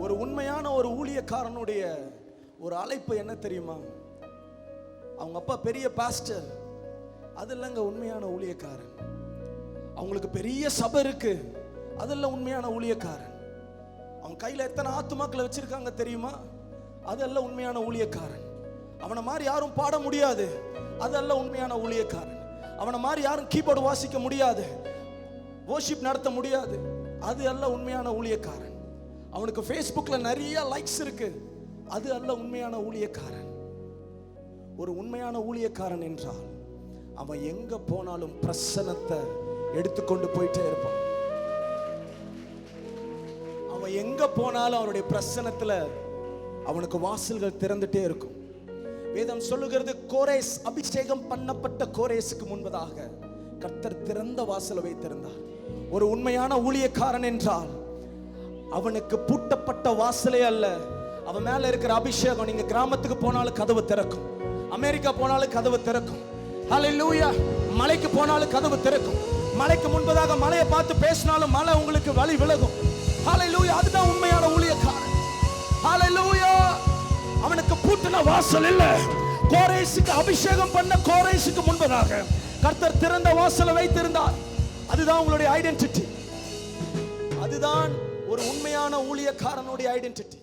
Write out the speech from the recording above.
ஒரு உண்மையான ஒரு ஊழியக்காரனுடைய ஒரு அழைப்பு என்ன தெரியுமா? அவங்க அப்பா பெரிய பாஸ்டர், அது இல்லைங்க உண்மையான ஊழியக்காரன். அவங்களுக்கு பெரிய சபை இருக்கு, அதெல்லாம் உண்மையான ஊழியக்காரன். அவங்க கையில் எத்தனை ஆத்துமாக்களை வச்சிருக்காங்க தெரியுமா? அதெல்லாம் உண்மையான ஊழியக்காரன். அவனை மாதிரி யாரும் பாட முடியாது, அதெல்லாம் உண்மையான ஊழியக்காரன். அவனை மாதிரி யாரும் கீபோர்டு வாசிக்க முடியாது, வர்ஷிப் நடத்த முடியாது, அது அல்ல உண்மையான ஊழியக்காரன். அவனுக்கு ஃபேஸ்புக்ல நிறைய லைக்ஸ் இருக்கு, அது அல்ல உண்மையான ஊழியக்காரன். ஒரு உண்மையான ஊழியக்காரன் என்றால் அவன் எங்க போனாலும் பிரசன்னத்தை எடுத்துக்கொண்டு போயிட்டே இருப்பான். அவன் எங்க போனாலும் அவனுடைய பிரசன்னத்துல அவனுக்கு வாசல்கள் திறந்துட்டே இருக்கும். வேதம் சொல்லுகிறது, கோரேஸ் அபிஷேகம் பண்ணப்பட்ட கோரேஸுக்கு முன்பதாக கர்த்தர் திறந்த வாசலை வைத்திருந்தார். ஒரு உண்மையான ஊழியக்காரன் என்றால் அவனுக்கு பூட்டப்பட்ட வாசலே அல்ல, அவன் மேல இருக்கிற அபிஷேகம். நீங்க கிராமத்துக்கு போனாலும் கதவு திறக்கும், அமெரிக்கா போனாலும் கதவு திறக்கும், ஹல்லேலூயா. மலைக்கு போனாலும் கதவு திறக்கும், மலைக்கு முன்பதாக மலையை பார்த்து பேசினாலும் மலை உங்களுக்கு வழி விலகும், ஹல்லேலூயா. அதுதான் உண்மையான ஊழியக்காரன், ஹல்லேலூயா. அவனுக்கு பூட்டின வாசல் இல்ல. கோரேசுக்கு அபிஷேகம் பண்ண கோரேசுக்கு முன்பதாக கர்த்தர் திறந்த வாசலை வைத்திருந்தார். அதுதான் உங்களுடைய ஐடென்டிட்டி, அதுதான் ஒரு உண்மையான ஊழியக்காரனுடைய ஐடென்டிட்டி.